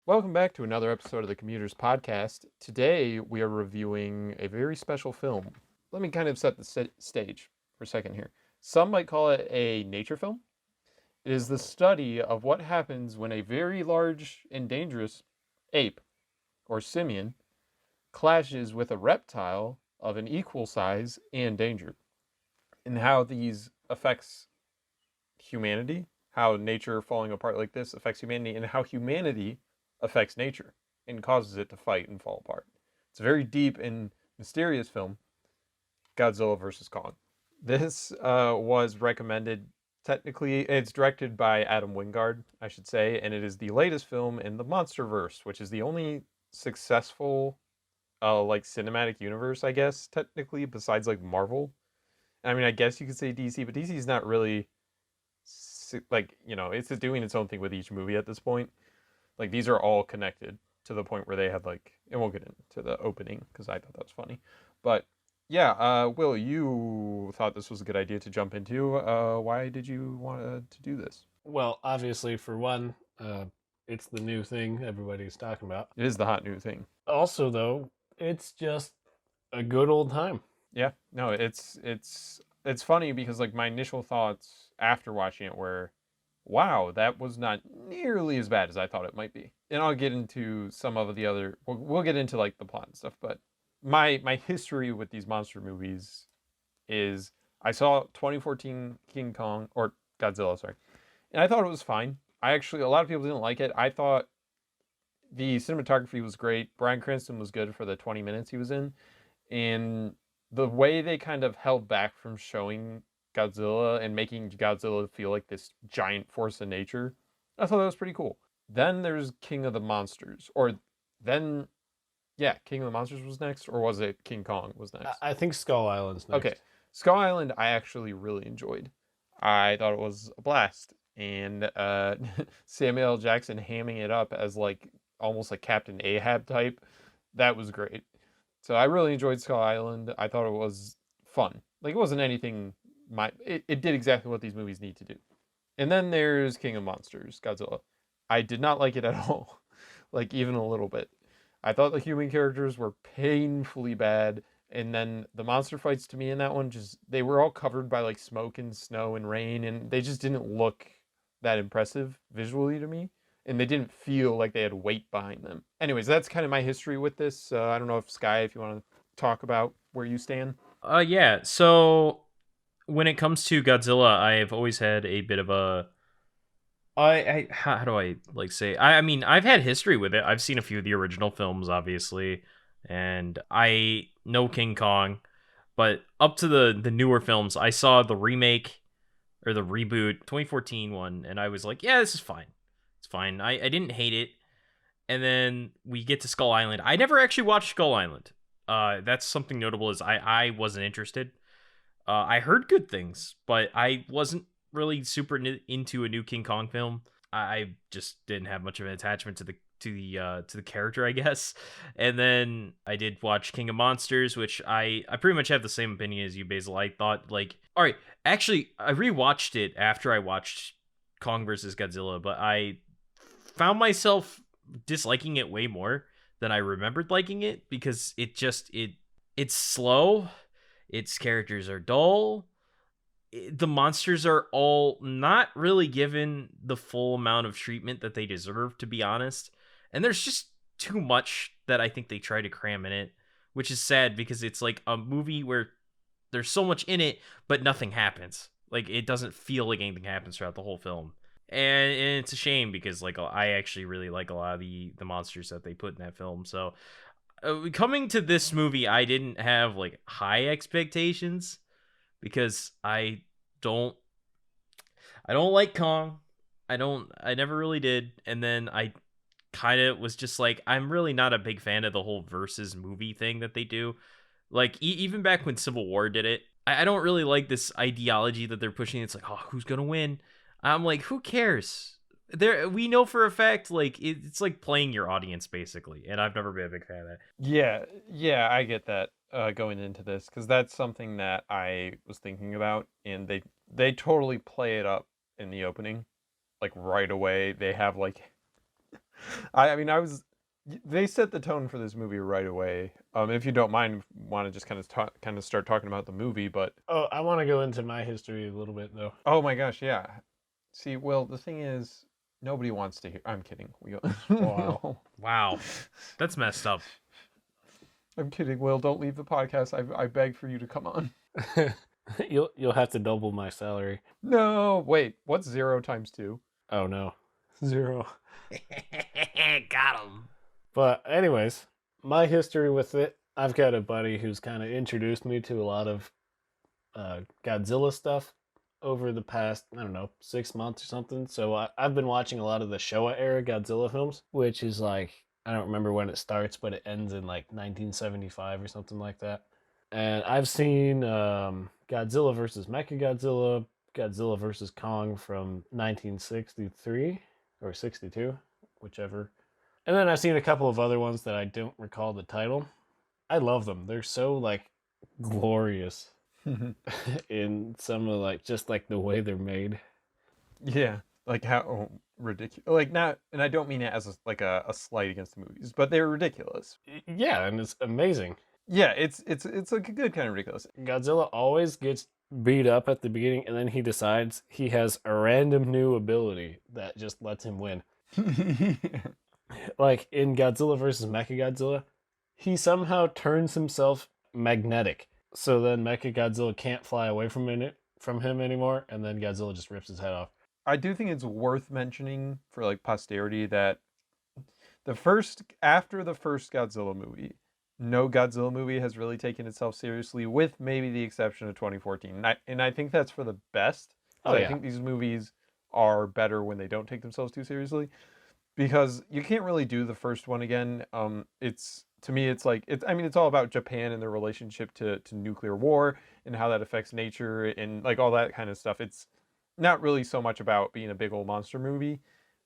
Welcome back to another episode of the Commuters podcast. Today we are reviewing a very special film. Let me kind of set the stage for a second here. Some might call it a nature film. It is the study of what happens when a very large and dangerous ape or simian clashes with a reptile of an equal size and danger, and how these affects humanity, how nature falling apart like this affects humanity, and how humanity affects nature and causes it to fight and fall apart. It's a very deep and mysterious film, Godzilla vs. Kong. This was recommended. Technically, it's directed by Adam Wingard, I should say, and it is the latest film in the MonsterVerse, which is the only successful like cinematic universe, I guess, technically, besides like Marvel. I mean, I guess you could say DC, but DC is not really like, it's doing its own thing with each movie at this point. Like, these are all connected to the point where they had like, and we'll get into the opening because I thought that was funny. But yeah, Will, you thought this was a good idea to jump into. Why did you want to do this? Well, obviously, for one, it's the new thing everybody's talking about. It is the hot new thing. Also, though, it's just a good old time. Yeah, no, it's funny because like my initial thoughts after watching it were, wow, that was not nearly as bad as I thought it might be. And I'll get into some of the other. We'll get into like the plot and stuff. But my history with these monster movies is I saw 2014 King Kong or Godzilla, sorry, and I thought it was fine. I actually, a lot of people didn't like it. I thought the cinematography was great. Bryan Cranston was good for the 20 minutes he was in, and the way they kind of held back from showing Godzilla and making Godzilla feel like this giant force of nature, I thought that was pretty cool. Then there's King of the Monsters, or then, yeah, King of the Monsters was next, or was it King Kong was next? I think Skull Island's next. Okay, Skull Island I actually really enjoyed. I thought it was a blast, and Samuel L. Jackson hamming it up as like almost like Captain Ahab type, that was great. So I really enjoyed Skull Island. I thought it was fun. Like, it wasn't anything it did exactly what these movies need to do. And then there's King of Monsters, Godzilla. I did not like it at all. Like, even a little bit. I thought the human characters were painfully bad, and then the monster fights to me in that one, just they were all covered by like smoke and snow and rain, and they just didn't look that impressive visually to me, and they didn't feel like they had weight behind them. Anyways, that's kind of my history with this. I don't know if Sky, if you want to talk about where you stand. Yeah. So when it comes to Godzilla, I've always had a bit of a how do I like say? I mean, I've had history with it. I've seen a few of the original films, obviously, and I know King Kong, but up to the newer films, I saw the remake or the reboot 2014 one, and I was like, yeah, this is fine. It's fine. I didn't hate it. And then we get to Skull Island. I never actually watched Skull Island. That's something notable is I wasn't interested. I heard good things, but I wasn't really super into a new King Kong film. I just didn't have much of an attachment to the character, I guess. And then I did watch King of Monsters, which I pretty much have the same opinion as you, Basil. I thought like, all right, actually I rewatched it after I watched Kong versus Godzilla, but I found myself disliking it way more than I remembered liking it because it's slow, its characters are dull, the monsters are all not really given the full amount of treatment that they deserve, to be honest. And there's just too much that I think they try to cram in it, which is sad because it's like a movie where there's so much in it, but nothing happens. Like, it doesn't feel like anything happens throughout the whole film. And it's a shame because like I actually really like a lot of the monsters that they put in that film. So coming to this movie, I didn't have like high expectations because don't I don't like Kong. I never really did. And then I kind of was just like, I'm really not a big fan of the whole versus movie thing that they do. Like even back when Civil War did it, I don't really like this ideology that they're pushing. It's like, oh, who's gonna win? I'm like, who cares? We know for a fact, like it's like playing your audience basically, and I've never been a big fan of that. Yeah, I get that going into this because that's something that I was thinking about, and they totally play it up in the opening, like right away. They have like I mean, they set the tone for this movie right away. If you don't mind, want to just kind of start talking about the movie, but Oh, I want to go into my history a little bit though. oh my gosh, yeah. See, well, the thing is, nobody wants to hear. I'm kidding. Wow. No. Wow, that's messed up. I'm kidding. Will, don't leave the podcast. I beg for you to come on. You'll have to double my salary. No, wait. What's 0 times 2? Oh no, 0. Got him. But anyways, my history with it. I've got a buddy who's kind of introduced me to a lot of Godzilla stuff over the past, I don't know, 6 months or something. So I've been watching a lot of the Showa era Godzilla films, which is like, I don't remember when it starts, but it ends in like 1975 or something like that. And I've seen Godzilla versus Mechagodzilla, Godzilla versus Kong from 1963 or 62, whichever. And then I've seen a couple of other ones that I don't recall the title. I love them. They're so like glorious in some of like just like the way they're made. Yeah, like how ridiculous. Like not, and I don't mean it as a slight against the movies, but they're ridiculous. Yeah, and it's amazing. Yeah, it's like a good kind of ridiculous. Godzilla always gets beat up at the beginning, and then he decides he has a random new ability that just lets him win. Like in Godzilla versus Mechagodzilla, he somehow turns himself magnetic. So then Mechagodzilla can't fly away from him anymore, and then Godzilla just rips his head off. I do think it's worth mentioning for like posterity that after the first Godzilla movie, no Godzilla movie has really taken itself seriously, with maybe the exception of 2014. And I think that's for the best. Oh, yeah. I think these movies are better when they don't take themselves too seriously, because you can't really do the first one again. It's to me, it's like I mean, it's all about Japan and their relationship to nuclear war and how that affects nature and like all that kind of stuff. It's not really so much about being a big old monster movie,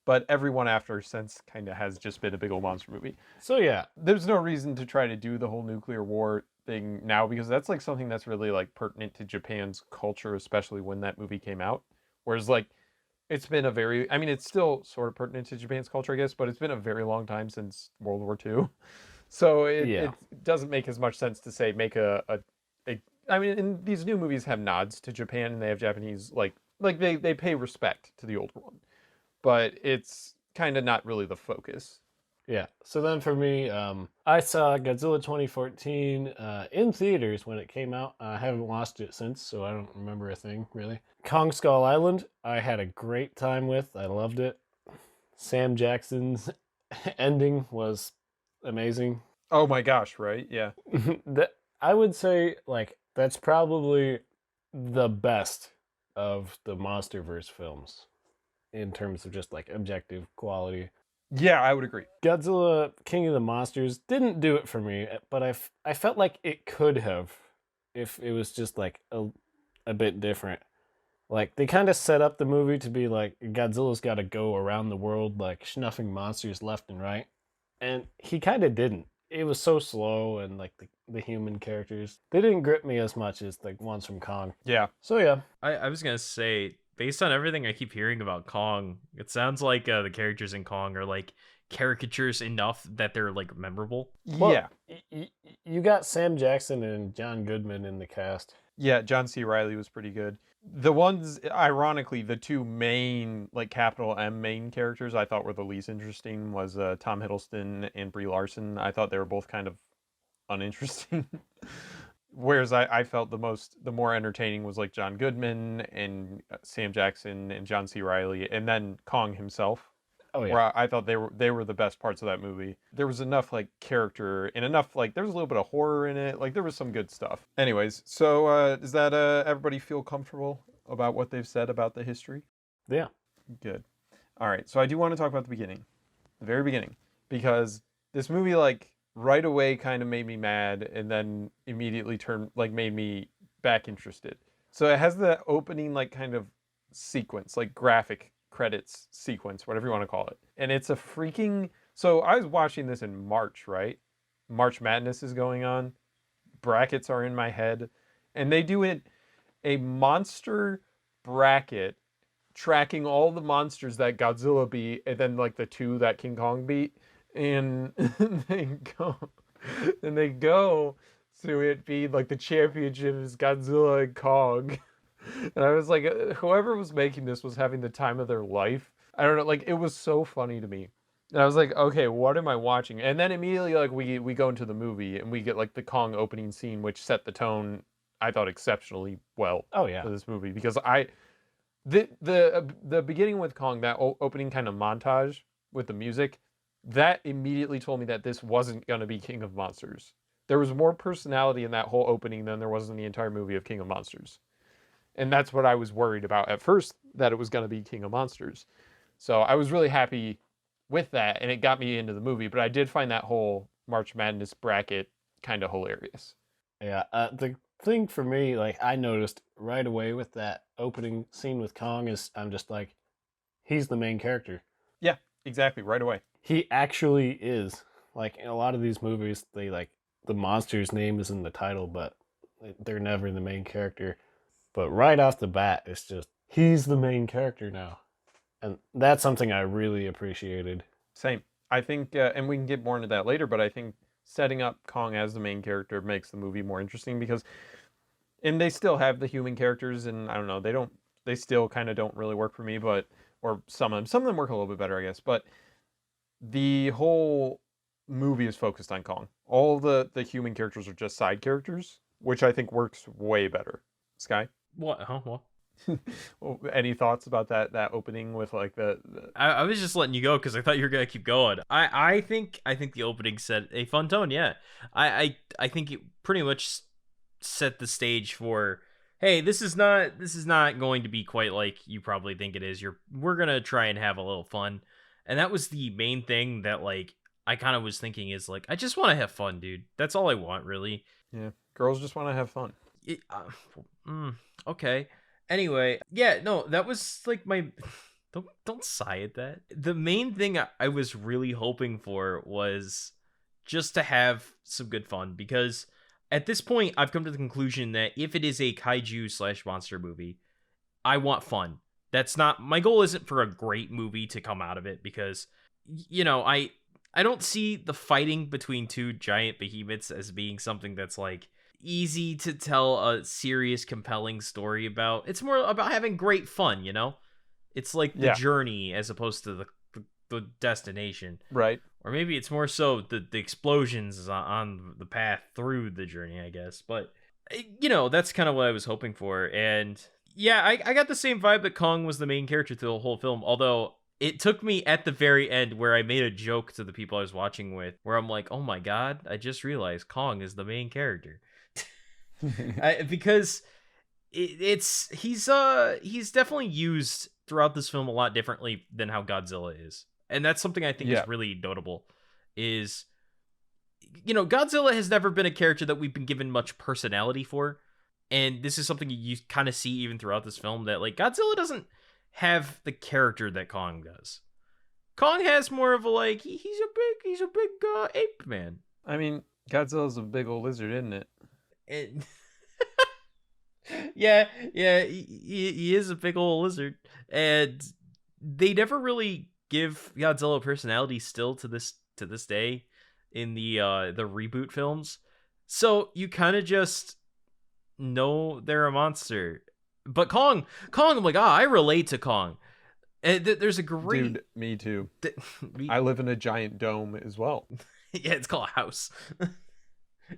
but everyone after since kind of has just been a big old monster movie. So yeah, There's no reason to try to do the whole nuclear war thing now, because that's like something that's really like pertinent to Japan's culture, especially when that movie came out. Whereas like it's been I mean, it's still sort of pertinent to Japan's culture, I guess, but it's been a very long time since World War II. So it doesn't make as much sense to say make I mean, and these new movies have nods to Japan and they have Japanese like they pay respect to the old one, but it's kind of not really the focus. yeah. So then for me, I saw Godzilla 2014 in theaters when it came out. I haven't watched it since, so I don't remember a thing really. Kong Skull Island, I had a great time with. I loved it. Sam Jackson's ending was amazing. Oh my gosh, right? Yeah. I would say like that's probably the best of the MonsterVerse films in terms of just like objective quality. Yeah, I would agree. Godzilla King of the Monsters didn't do it for me, but I felt like it could have if it was just like a bit different. Like they kind of set up the movie to be like Godzilla's got to go around the world like snuffing monsters left and right, and he kind of didn't. It was so slow, and like the human characters, they didn't grip me as much as the ones from Kong. Yeah. So yeah, I was gonna say, based on everything I keep hearing about Kong, it sounds like the characters in Kong are like caricatures enough that they're like memorable. Well, Yeah. you got Sam Jackson and John Goodman in the cast. Yeah, John C. Reilly was pretty good. The ones, ironically, the two main, like capital M main characters I thought were the least interesting was Tom Hiddleston and Brie Larson. I thought they were both kind of uninteresting. Whereas I felt the more entertaining was like John Goodman and Sam Jackson and John C. Reilly, and then Kong himself. Oh yeah. Where I thought they were the best parts of that movie. There was enough like character and enough like there was a little bit of horror in it. Like there was some good stuff. Anyways, so does that everybody feel comfortable about what they've said about the history? Yeah. Good. All right. So I do want to talk about the beginning, the very beginning, because this movie like right away kind of made me mad and then immediately made me back interested. So it has the opening like kind of sequence, like graphic credits sequence, whatever you want to call it. And it's a freaking... So I was watching this in March, right? March Madness is going on. Brackets are in my head. And they do a monster bracket tracking all the monsters that Godzilla beat, and then like the 2 that King Kong beat, and they go, and they go to it being like the championship is Godzilla and Kong. And I was like, whoever was making this was having the time of their life. I don't know, like it was so funny to me. And I was like, okay, what am I watching? And then immediately like we go into the movie and we get like the Kong opening scene, which set the tone, I thought, exceptionally well Oh yeah. for this movie, because the beginning with Kong, that opening kind of montage with the music, that immediately told me that this wasn't going to be King of Monsters. There was more personality in that whole opening than there was in the entire movie of King of Monsters. And that's what I was worried about at first, that it was going to be King of Monsters. So I was really happy with that, and it got me into the movie. But I did find that whole March Madness bracket kind of hilarious. Yeah, the thing for me, like I noticed right away with that opening scene with Kong is I'm just like, he's the main character. Yeah, exactly, right away. He actually is. Like in a lot of these movies, they like the monster's name is in the title, but they're never the main character. But right off the bat, it's just he's the main character now, and that's something I really appreciated. Same. I think, and we can get more into that later, but I think setting up Kong as the main character makes the movie more interesting, because, and they still have the human characters, and I don't know, they still kind of don't really work for me, but, or some of them work a little bit better, I guess, but the whole movie is focused on Kong. All the human characters are just side characters, which I think works way better. Sky? What? Huh? What? Any thoughts about that opening with like the... I was just letting you go because I thought you were gonna keep going. I think the opening set a fun tone. Yeah, I think it pretty much set the stage for, hey, this is not going to be quite like you probably think it is. We're gonna try and have a little fun, and that was the main thing that like I kind of was thinking is like, I just want to have fun, dude. That's all I want, really. Yeah, girls just want to have fun. Okay. Anyway, yeah, no, that was like my don't sigh at that. The main thing I was really hoping for was just to have some good fun, because at this point I've come to the conclusion that if it is a kaiju / monster movie, I want fun. That's not my goal. Isn't for a great movie to come out of it, because you know, I don't see the fighting between two giant behemoths as being something that's like easy to tell a serious, compelling story about. It's more about having great fun, you know? It's like the journey as opposed to the destination. Right. Or maybe it's more so the explosions on the path through the journey, I guess. But, you know, that's kind of what I was hoping for. And yeah, I got the same vibe that Kong was the main character through the whole film, although it took me at the very end where I made a joke to the people I was watching with, where I'm like, oh my god, I just realized Kong is the main character. Because he's definitely used throughout this film a lot differently than how Godzilla is, and that's something I think is really notable. Is, you know, Godzilla has never been a character that we've been given much personality for, and this is something you kind of see even throughout this film, that like Godzilla doesn't have the character that Kong does. Kong has more of a like he's a big ape man. I mean, Godzilla's a big old lizard, isn't it? Yeah, he is a big old lizard, and they never really give Godzilla personality still to this day in the reboot films. So you kind of just know they're a monster. But Kong, I'm like, I relate to Kong. And there's a great... Dude, me too. I live in a giant dome as well. Yeah, it's called a house.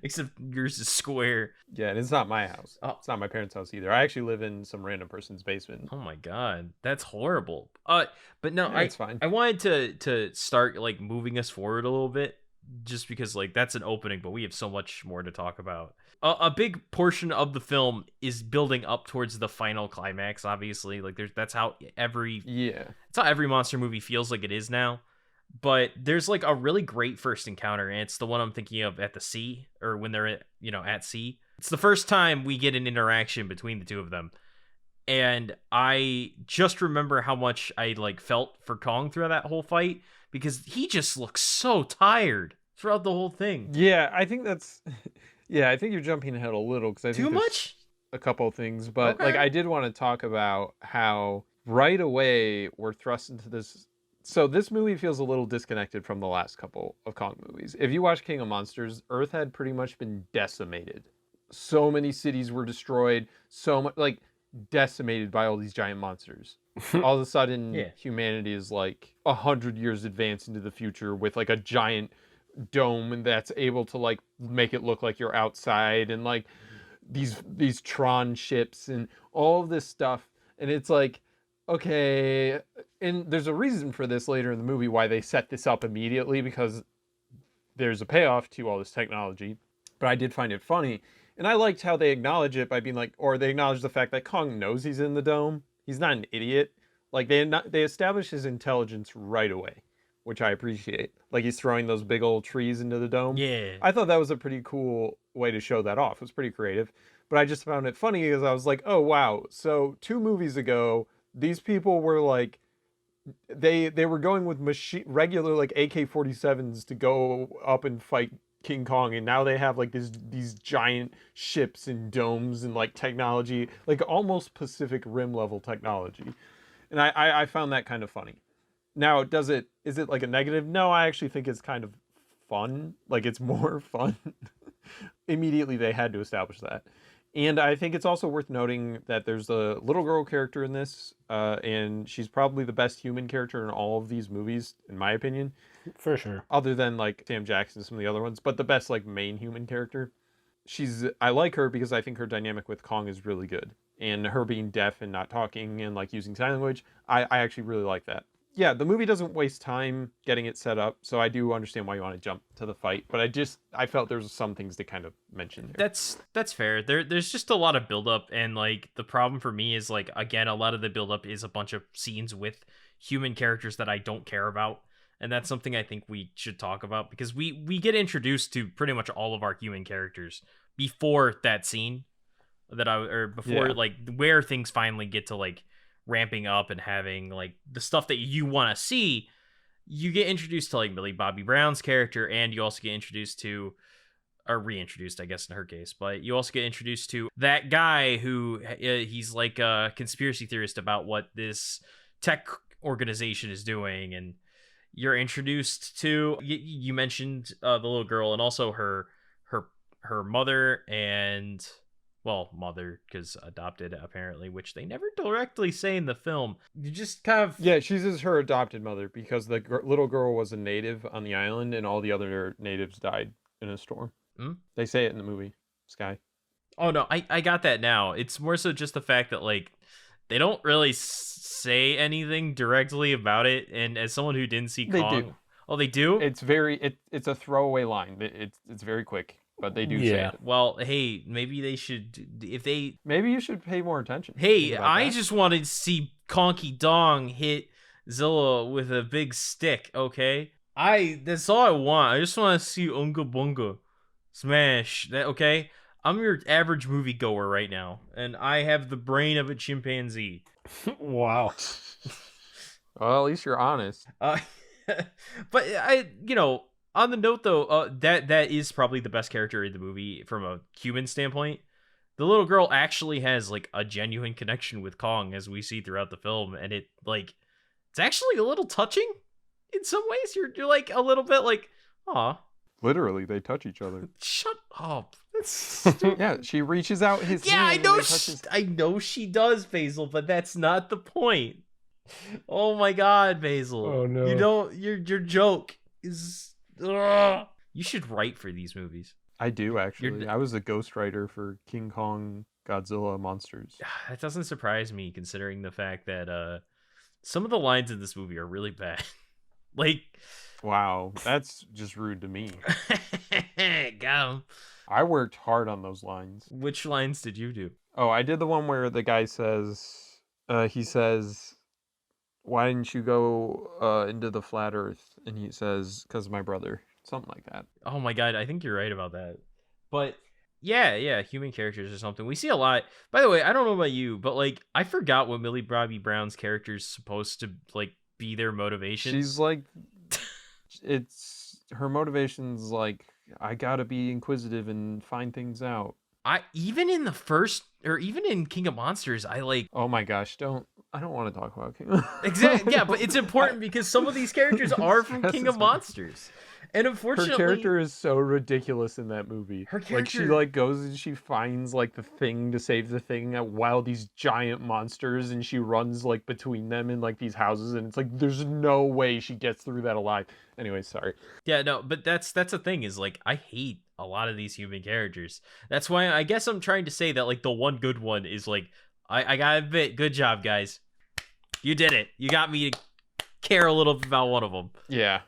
Except yours is square. Yeah, and it's not my house. Oh. It's not my parents' house either. I actually live in some random person's basement. Oh my god, that's horrible. But no, yeah, it's fine. I wanted to start like moving us forward a little bit, just because like that's an opening, but we have so much more to talk about. A big portion of the film is building up towards the final climax. Obviously, like that's how every monster movie feels like it is now. But there's like a really great first encounter, and it's the one I'm thinking of at the sea, or when they're at sea. It's the first time we get an interaction between the two of them, and I just remember how much I like felt for Kong throughout that whole fight, because he just looks so tired throughout the whole thing. Yeah, I think that's... Yeah, I think you're jumping ahead a little, because I think too much. A couple of things, but like I did want to talk about how right away we're thrust into this. So this movie feels a little disconnected from the last couple of Kong movies. If you watch King of Monsters, Earth had pretty much been decimated. So many cities were destroyed, so much like decimated by all these giant monsters. All of a sudden, Yeah. humanity is like 100 years advanced into the future with like a giant dome that's able to like make it look like you're outside, and like these Tron ships and all of this stuff. And it's like, okay, and there's a reason for this later in the movie why they set this up immediately, because there's a payoff to all this technology. But I did find it funny, and I liked how they acknowledge it by being like, or they acknowledge the fact that Kong knows he's in the dome. He's not an idiot. Like they establish his intelligence right away, which I appreciate. Like he's throwing those big old trees into the dome. Yeah. I thought that was a pretty cool way to show that off. It was pretty creative. But I just found it funny because I was like, oh wow. So 2 movies ago, these people were like, they were going with regular like AK-47s to go up and fight King Kong, and now they have like these giant ships and domes and like technology, like almost Pacific Rim level technology. And I found that kind of funny. Now, is it like a negative? No, I actually think it's kind of fun. Like it's more fun. Immediately they had to establish that. And I think it's also worth noting that there's a little girl character in this, and she's probably the best human character in all of these movies, in my opinion. For sure. Other than like Sam Jackson and some of the other ones, but the best like main human character. I like her because I think her dynamic with Kong is really good. And her being deaf and not talking and like using sign language, I actually really like that. Yeah, the movie doesn't waste time getting it set up, so I do understand why you want to jump to the fight, but I felt there was some things to kind of mention there. That's fair. There's just a lot of buildup, and like the problem for me is like, again, a lot of the buildup is a bunch of scenes with human characters that I don't care about, and that's something I think we should talk about, because we get introduced to pretty much all of our human characters before that scene before Yeah. like where things finally get to like ramping up and having like the stuff that you want to see. You get introduced to like Millie Bobby Brown's character, and you also get introduced to, or reintroduced, I guess in her case, but you also get introduced to that guy who he's like a conspiracy theorist about what this tech organization is doing. And you're introduced to, you mentioned the little girl, and also her mother, and well, mother, because adopted apparently, which they never directly say in the film. You just kind of, Yeah, she's her adopted mother because the little girl was a native on the island, and all the other natives died in a storm. Hmm? They say it in the movie Sky. oh no, I got that now. It's more so just the fact that like they don't really say anything directly about it, and as someone who didn't see They Kong, do. oh, they do. It's a throwaway line. It's very quick, but they do say Yeah. it. Well, hey, maybe they should, if they. Maybe you should pay more attention. Hey, Think about I that. just wanted to see Conky Dong hit Zilla with a big stick. Okay, that's all I want. I just want to see Unga Bunga smash that. Okay, I'm your average moviegoer right now, and I have the brain of a chimpanzee. Wow. Well, at least you're honest. But on the note though, that is probably the best character in the movie from a human standpoint. The little girl actually has like a genuine connection with Kong, as we see throughout the film, and it's actually a little touching in some ways. You're like a little bit like, aw, Literally, they touch each other. shut up. That's stupid. Yeah, she reaches out his Yeah, hand. I know she does, Basil, but that's not the point. Oh my God, Basil! Oh, no. You know your joke is. Ugh. You should write for these movies. I do actually. You're- I was a ghostwriter for King Kong, Godzilla, Monsters. That doesn't surprise me, considering the fact that some of the lines in this movie are really bad. Like, Wow, that's just rude to me. got him. I worked hard on those lines. Which lines did you do? Oh, I did the one where the guy says, he says, "Why didn't you go into the flat Earth?" And he says, "'Cause of my brother." Something like that. Oh my God, I think you're right about that. But yeah, human characters or something. We see a lot. By the way, I don't know about you, but like I forgot what Millie Bobby Brown's character is supposed to like be their motivation. She's like, it's her motivation's like, I gotta be inquisitive and find things out. Even in the first, or even in King of Monsters, I like. Oh my gosh, don't. I don't want to talk about King. Exactly. Yeah, but it's important because some of these characters are from King of Stresses me. Monsters, and Her unfortunately, character is so ridiculous in that movie. Her Like she character- like goes and she finds like the thing to save the thing while these giant monsters, and she runs like between them in like these houses, and it's like there's no way she gets through that alive. Anyway, sorry. Yeah, no, but that's the thing is like I hate a lot of these human characters. That's why I guess I'm trying to say that like the one good one is like I gotta admit, good job, guys. You did it. You got me to care a little bit about one of them. Yeah.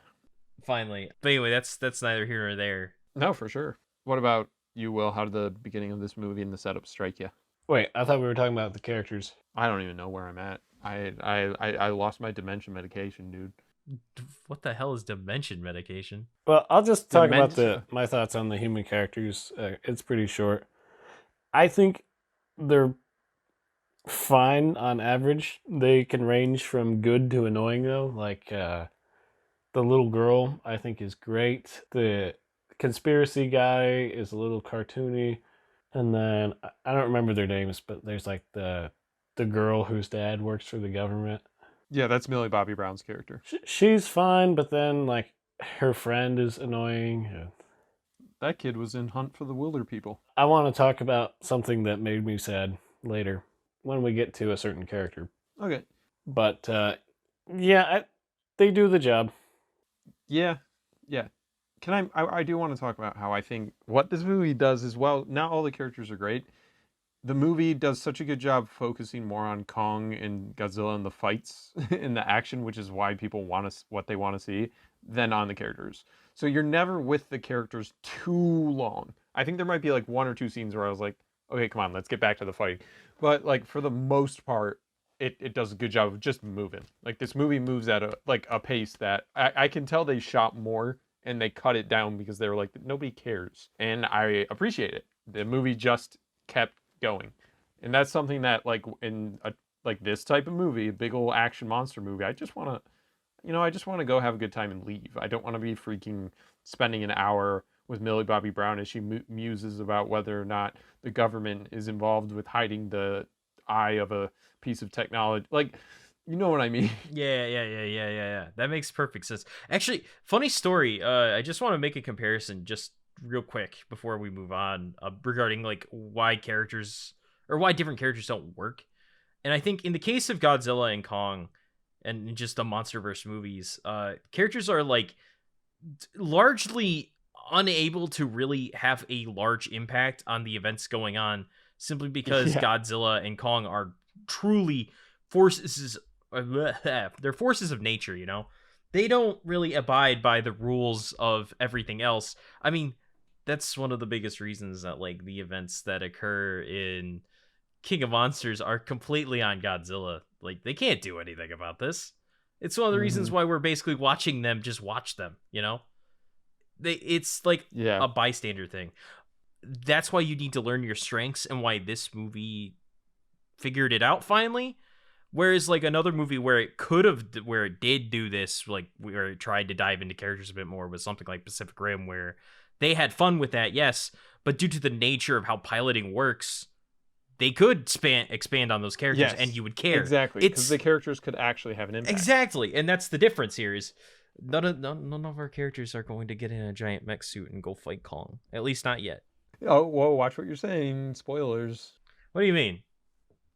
Finally. But anyway, that's neither here nor there. No, for sure. What about you, Will? How did the beginning of this movie and the setup strike you? Wait, I thought we were talking about the characters. I don't even know where I'm at. I lost my dementia medication, dude. What the hell is dementia medication? Well, I'll just talk about Dementia. my thoughts on the human characters. It's pretty short. I think they're fine on average. They can range from good to annoying, though. Like the little girl, I think, is great. The conspiracy guy is a little cartoony. And then I don't remember their names, but there's like the girl whose dad works for the government. Yeah, that's Millie Bobby Brown's character. She's fine, but then like her friend is annoying. That kid was in Hunt for the Wilder People. I want to talk about something that made me sad later when we get to a certain character. Okay. But yeah, they do the job. Yeah. Can I do want to talk about how I think what this movie does is, well, not all the characters are great. The movie does such a good job focusing more on Kong and Godzilla and the fights and the action, which is why people want to what they want to see, than on the characters. So you're never with the characters too long. I think there might be like one or two scenes where I was like, okay, come on, let's get back to the fight. But like for the most part, it does a good job of just moving. Like this movie moves at a pace that I can tell they shot more and they cut it down because they were like, nobody cares. And I appreciate it. The movie just kept going. And that's something that like in a like this type of movie, a big old action monster movie, I just want to go have a good time and leave. I don't want to be freaking spending an hour with Millie Bobby Brown as she muses about whether or not the government is involved with hiding the eye of a piece of technology. Like, you know what I mean? Yeah. That makes perfect sense. Actually, funny story. I just want to make a comparison just real quick before we move on regarding like why different characters don't work. And I think in the case of Godzilla and Kong and just the MonsterVerse movies, characters are like largely unable to really have a large impact on the events going on simply because Godzilla and Kong are truly forces they're forces of nature, you know. They don't really abide by the rules of everything else. I mean, that's one of the biggest reasons that like the events that occur in King of Monsters are completely on Godzilla. Like they can't do anything about this. It's one of the reasons why we're basically watching them just watch them, you know? It's like a bystander thing. That's why you need to learn your strengths and why this movie figured it out finally. Whereas like another movie where it did do this, like where it tried to dive into characters a bit more, was something like Pacific Rim, where they had fun with that, yes, but due to the nature of how piloting works, they could expand on those characters and you would care. Exactly, because the characters could actually have an impact. Exactly, and that's the difference here is none of our characters are going to get in a giant mech suit and go fight Kong. At least not yet. Oh, whoa, watch what you're saying. Spoilers. What do you mean?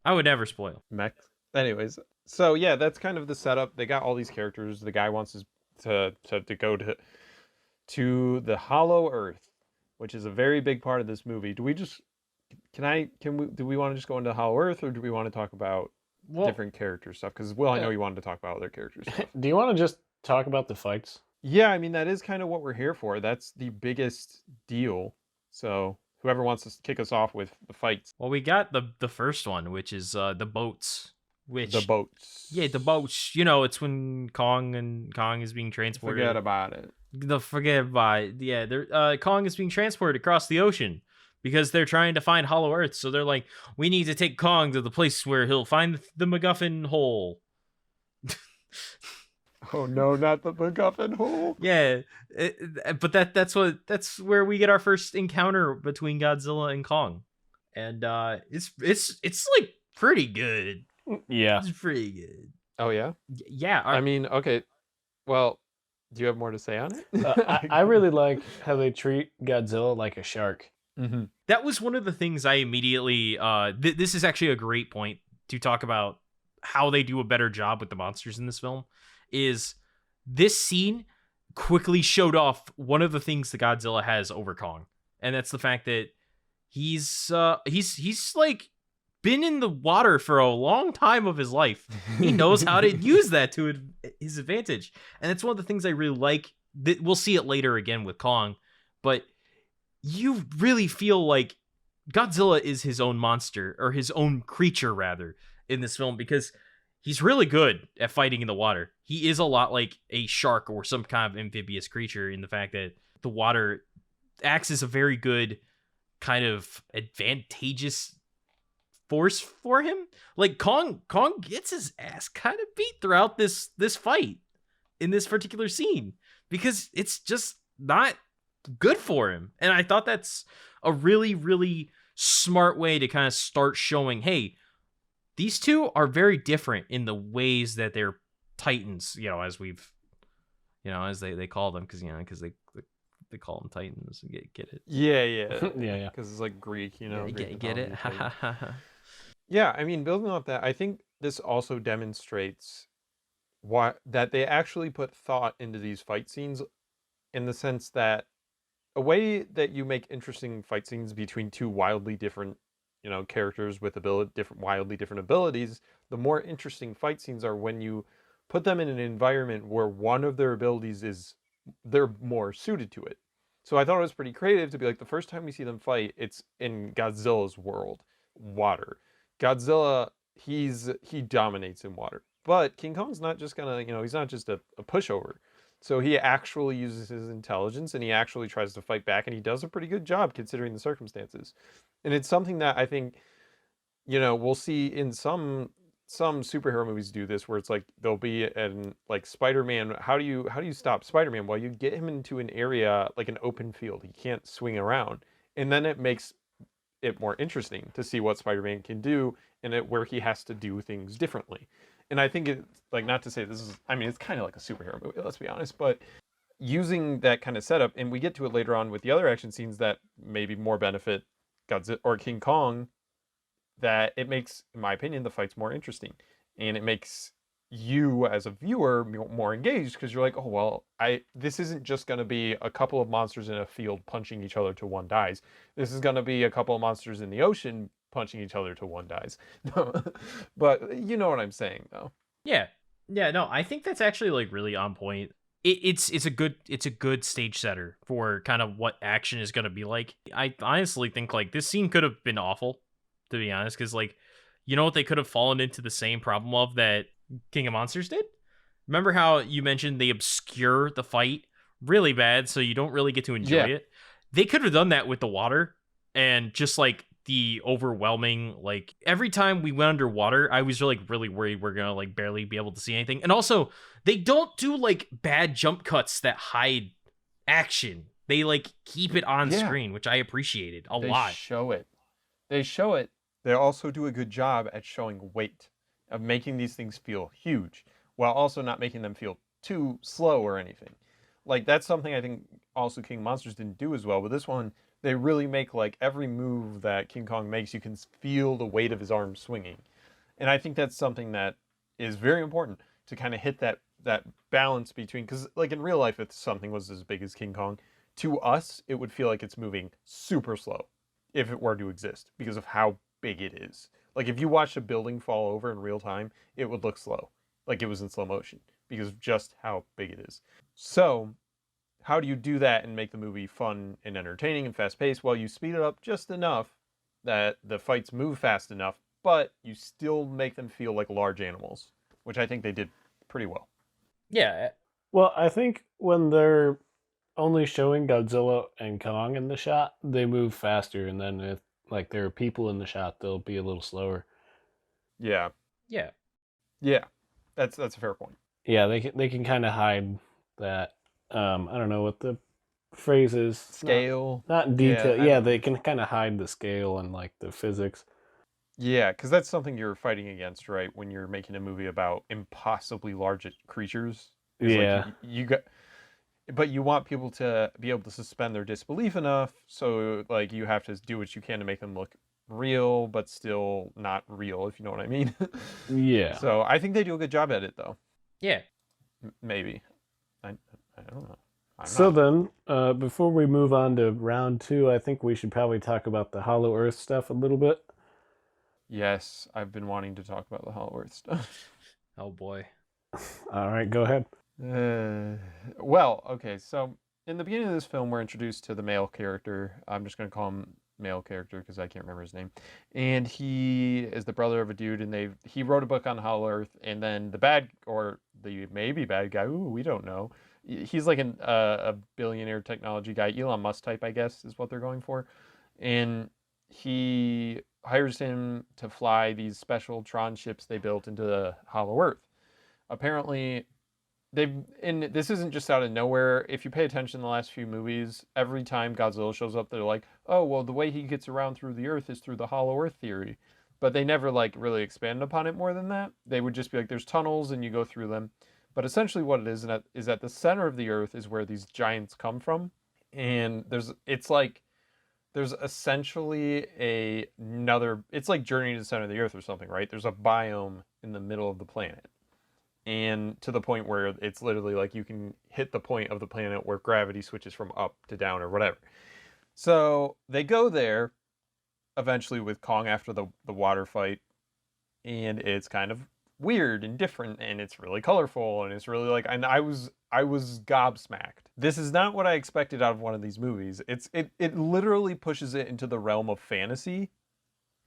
I would never spoil. Mech. Anyways, so yeah, that's kind of the setup. They got all these characters. The guy wants to go to the Hollow Earth, which is a very big part of this movie. Do we just do we want to just go into Hollow Earth, or do we want to talk about different character stuff? Because I know you wanted to talk about other characters stuff. Do you want to just talk about the fights? Yeah, I mean that is kind of what we're here for. That's the biggest deal. So whoever wants to kick us off with the fights. Well, we got the first one, which is the boats. The boats. Yeah, the boats. You know, it's when Kong is being transported. Forget about it. Yeah, Kong is being transported across the ocean because they're trying to find Hollow Earth. So they're like, we need to take Kong to the place where he'll find the MacGuffin hole. Oh no, not the MacGuffin hole. Yeah, but that's where we get our first encounter between Godzilla and Kong, and it's like pretty good. Yeah. It's pretty good. Oh yeah. Yeah, I mean, okay. Well, do you have more to say on it? I really like how they treat Godzilla like a shark. Mm-hmm. that was one of the things I immediately. This is actually a great point to talk about how they do a better job with the monsters in this film. Is this scene quickly showed off one of the things the Godzilla has over Kong, and that's the fact that he's like been in the water for a long time of his life. He knows how to use that to his advantage, and that's one of the things I really like. That we'll see it later again with Kong, but you really feel like Godzilla is his own monster, or his own creature rather, in this film, because he's really good at fighting in the water. He is a lot like a shark or some kind of amphibious creature in the fact that the water acts as a very good kind of advantageous force for him. Like Kong gets his ass kind of beat throughout this fight in this particular scene because it's just not good for him. And I thought that's a really, really smart way to kind of start showing, hey, these two are very different in the ways that they're titans, as we've, as they call them, because they call them titans. Get it? Yeah. Yeah. Because it's like Greek, Greek Get it? mythology. Yeah, I mean, building off that, I think this also demonstrates that they actually put thought into these fight scenes, in the sense that a way that you make interesting fight scenes between two wildly different, characters with wildly different abilities, the more interesting fight scenes are when you put them in an environment where one of their abilities they're more suited to it. So I thought it was pretty creative to be like, the first time we see them fight, it's in Godzilla's world, water. Godzilla, he dominates in water. But King Kong's not just gonna, he's not just a pushover. So he actually uses his intelligence, and he actually tries to fight back, and he does a pretty good job considering the circumstances. And it's something that I think, we'll see in some superhero movies do this, where it's like there'll be like Spider-Man. How do you stop Spider-Man? Well, you get him into an area like an open field. He can't swing around, and then it makes it more interesting to see what Spider-Man can do, and where he has to do things differently. And I think it's like, not to say this is, I mean, it's kind of like a superhero movie, let's be honest, but using that kind of setup, and we get to it later on with the other action scenes that maybe more benefit Godzilla or King Kong, that it makes, in my opinion, the fights more interesting, and it makes you as a viewer more engaged, because you're like, oh well, this isn't just going to be a couple of monsters in a field punching each other till one dies. This is going to be a couple of monsters in the ocean punching each other till one dies. But you know what I'm saying, though. Yeah, no, I think that's actually like really on point. It's a good stage setter for kind of what action is going to be like. I honestly think like this scene could have been awful, to be honest, because like, what they could have fallen into the same problem of that King of Monsters did. Remember how you mentioned they obscure the fight really bad, so you don't really get to enjoy it? They could have done that with the water, and just like the overwhelming, like every time we went underwater, I was like really worried we're gonna like barely be able to see anything. And also, they don't do like bad jump cuts that hide action. They like keep it on screen, which I appreciated a lot. They show it. They also do a good job at showing weight, of making these things feel huge, while also not making them feel too slow or anything. Like, that's something I think also King of Monsters didn't do as well. But this one, they really make like every move that King Kong makes, you can feel the weight of his arm swinging. And I think that's something that is very important to kind of hit that balance between, because like in real life, if something was as big as King Kong, to us, it would feel like it's moving super slow if it were to exist, because of how big it is. Like if you watched a building fall over in real time, it would look slow, like it was in slow motion, because of just how big it is. So how do you do that and make the movie fun and entertaining and fast-paced? Well, you speed it up just enough that the fights move fast enough, but you still make them feel like large animals, which I think they did pretty well. Yeah. Well, I think when they're only showing Godzilla and Kong in the shot, they move faster, and then if like there are people in the shot, they'll be a little slower. Yeah. That's a fair point. Yeah, they can kind of hide that. I don't know what the phrase is. Scale. Not detail. Yeah, they can kind of hide the scale and like the physics. Yeah, because that's something you're fighting against, right? When you're making a movie about impossibly large creatures, is like Yeah. you got, but you want people to be able to suspend their disbelief enough, so like you have to do what you can to make them look real, but still not real, if you know what I mean. Yeah. So I think they do a good job at it, though. Yeah. Maybe I don't know. I'm So not. then, before we move on to round two, I think we should probably talk about the Hollow Earth stuff a little bit. Yes, I've been wanting to talk about the Hollow Earth stuff. Oh boy. All right, go ahead. Well, okay, so in the beginning of this film, we're introduced to the male character. I'm just going to call him male character because I can't remember his name. And he is the brother of a dude, and he wrote a book on Hollow Earth. And then the bad, or the maybe bad guy, ooh, we don't know. He's like a billionaire technology guy, Elon Musk type, I guess, is what they're going for. And he hires him to fly these special Tron ships they built into the Hollow Earth. Apparently, and this isn't just out of nowhere. If you pay attention in the last few movies, every time Godzilla shows up, they're like, "Oh, well, the way he gets around through the Earth is through the Hollow Earth theory," but they never like really expand upon it more than that. They would just be like, "There's tunnels and you go through them," but essentially what it is at the center of the Earth is where these giants come from, and there's essentially another. It's like Journey to the Center of the Earth or something, right? There's a biome in the middle of the planet, and to the point where it's literally like you can hit the point of the planet where gravity switches from up to down or whatever. So they go there eventually with Kong after the water fight, and it's kind of weird and different, and it's really colorful, and it's really like, and I was gobsmacked. This is not what I expected out of one of these movies. It literally pushes it into the realm of fantasy